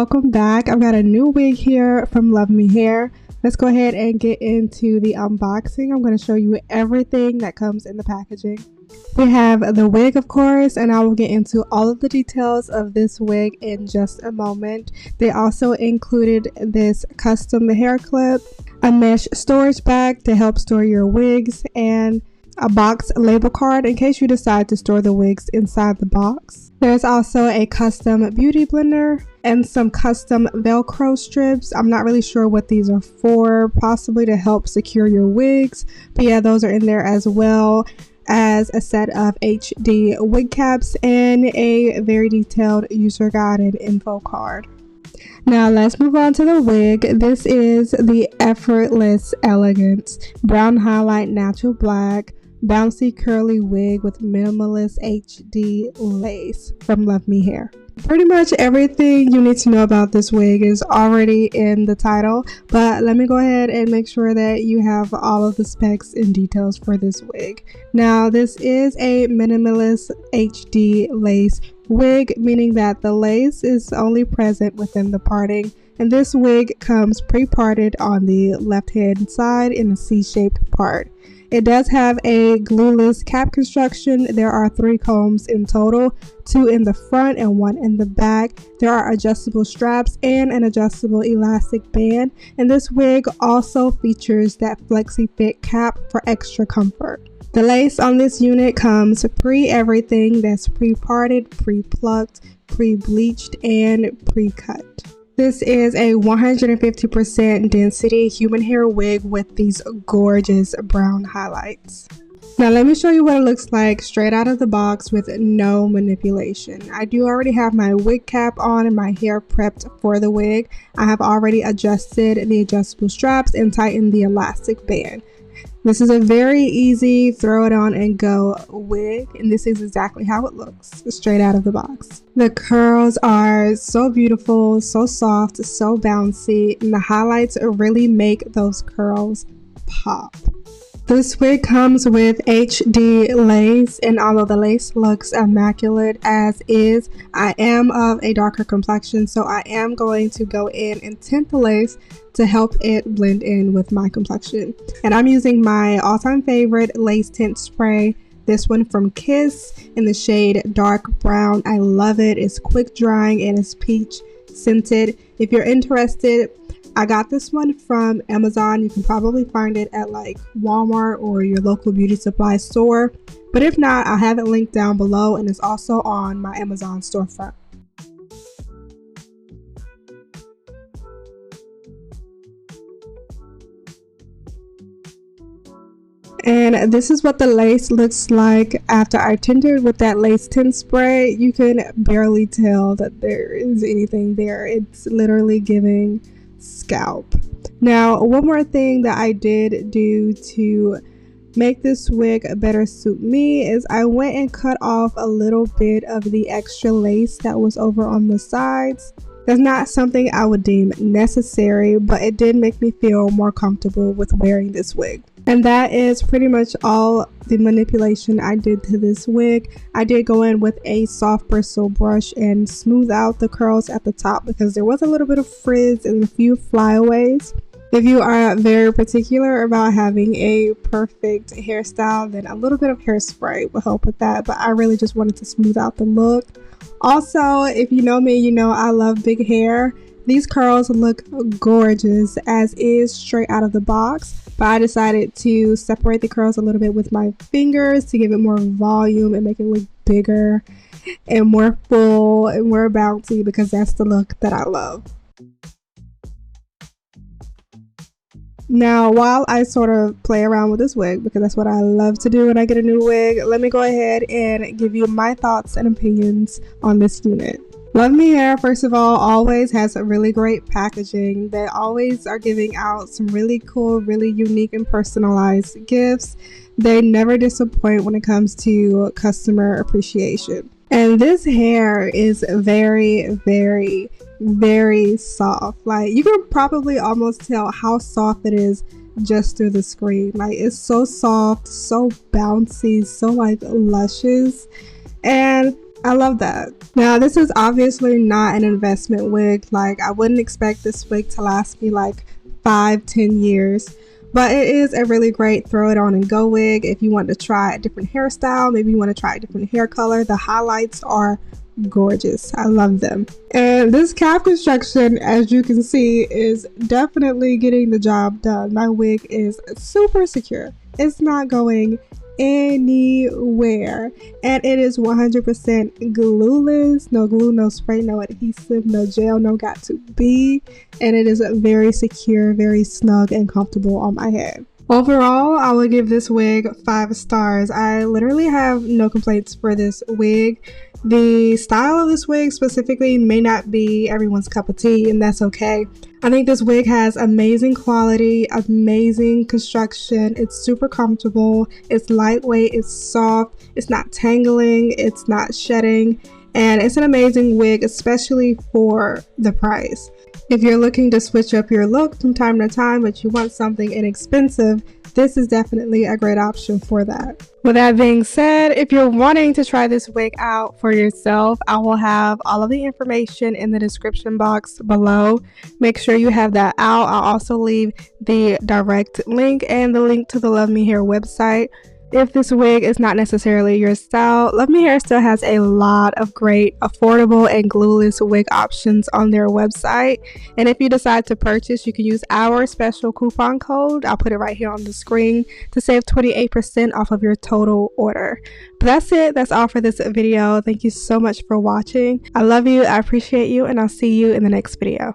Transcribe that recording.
welcome back. I've got a new wig here from Luvme Hair. Let's go ahead and get into the unboxing. I'm going to show you everything that comes in the packaging. We have the wig, of course, and I will get into all of the details of this wig in just a moment. They also included this custom hair clip, a mesh storage bag to help store your wigs, and a box label card in case you decide to store the wigs inside the box. There's also a custom beauty blender and some custom Velcro strips. I'm not really sure what these are for, possibly to help secure your wigs, but yeah, those are in there, as well as a set of HD wig caps and a very detailed user guide and info card. Now let's move on to the wig. This is the Effortless Elegance Brown Highlight Natural Black Bouncy Curly Wig with Minimalist HD Lace from Luvme Hair. Pretty much everything you need to know about this wig is already in the title, but let me go ahead and make sure that you have all of the specs and details for this wig. Now, this is a Minimalist HD Lace wig, meaning that the lace is only present within the parting, and this wig comes pre-parted on the left hand side in a C-shaped part. It does have a glueless cap construction. There are 3 combs in total, 2 in the front and 1 in the back. There are adjustable straps and an adjustable elastic band, and this wig also features that flexi fit cap for extra comfort. The lace on this unit comes pre-everything, that's pre-parted, pre-plucked, pre-bleached, and pre-cut. This is a 150% density human hair wig with these gorgeous brown highlights. Now let me show you what it looks like straight out of the box with no manipulation. I do already have my wig cap on and my hair prepped for the wig. I have already adjusted the adjustable straps and tightened the elastic band. This is a very easy throw it on and go wig, and this is exactly how it looks straight out of the box. The curls are so beautiful, so soft, so bouncy, and the highlights really make those curls pop. This wig comes with HD lace, and although the lace looks immaculate as is, I am of a darker complexion, so I am going to go in and tint the lace to help it blend in with my complexion. And I'm using my all-time favorite lace tint spray, this one from Kiss in the shade dark brown. I love it. It's quick drying and it's peach scented. If you're interested, I got this one from Amazon. You can probably find it at like Walmart or your local beauty supply store. But if not, I'll have it linked down below, and it's also on my Amazon storefront. And this is what the lace looks like after I tinted with that lace tint spray. You can barely tell that there is anything there. It's literally giving scalp. Now, one more thing that I did do to make this wig better suit me is I went and cut off a little bit of the extra lace that was over on the sides. That's not something I would deem necessary, but it did make me feel more comfortable with wearing this wig. And that is pretty much all the manipulation I did to this wig. I did go in with a soft bristle brush and smooth out the curls at the top because there was a little bit of frizz and a few flyaways. If you are very particular about having a perfect hairstyle, then a little bit of hairspray will help with that, but I really just wanted to smooth out the look. Also, if you know me, you know I love big hair. These curls look gorgeous as is straight out of the box, but I decided to separate the curls a little bit with my fingers to give it more volume and make it look bigger and more full and more bouncy, because that's the look that I love. Now, while I sort of play around with this wig, because that's what I love to do when I get a new wig, let me go ahead and give you my thoughts and opinions on this unit. Luvme Hair, first of all, always has a really great packaging. They always are giving out some really cool, really unique and personalized gifts. They never disappoint when it comes to customer appreciation. And this hair is very, very, very soft. Like, you can probably almost tell how soft it is just through the screen. Like, it's so soft, so bouncy, so like luscious. And I love that. Now, this is obviously not an investment wig. Like, I wouldn't expect this wig to last me like 5-10 years. But it is a really great throw it on and go wig if you want to try a different hairstyle. Maybe you want to try a different hair color. The highlights are gorgeous. I love them. And this cap construction, as you can see, is definitely getting the job done. My wig is super secure. It's not going anywhere, and it is 100% glueless. No glue, no spray, no adhesive, no gel, no got to be, and it is very secure, very snug and comfortable on my head. Overall, I would give this wig 5 stars. I literally have no complaints for this wig. The style of this wig specifically may not be everyone's cup of tea, and that's okay. I think this wig has amazing quality, amazing construction. It's super comfortable. It's lightweight, it's soft, it's not tangling, it's not shedding, and it's an amazing wig, especially for the price. If you're looking to switch up your look from time to time, but you want something inexpensive, this is definitely a great option for that. With that being said, if you're wanting to try this wig out for yourself, I will have all of the information in the description box below. Make sure you have that out. I'll also leave the direct link and the link to the Luvme Hair website. If this wig is not necessarily your style, Luvme Hair still has a lot of great, affordable, and glueless wig options on their website. And if you decide to purchase, you can use our special coupon code. I'll put it right here on the screen to save 28% off of your total order. But that's it. That's all for this video. Thank you so much for watching. I love you. I appreciate you, and I'll see you in the next video.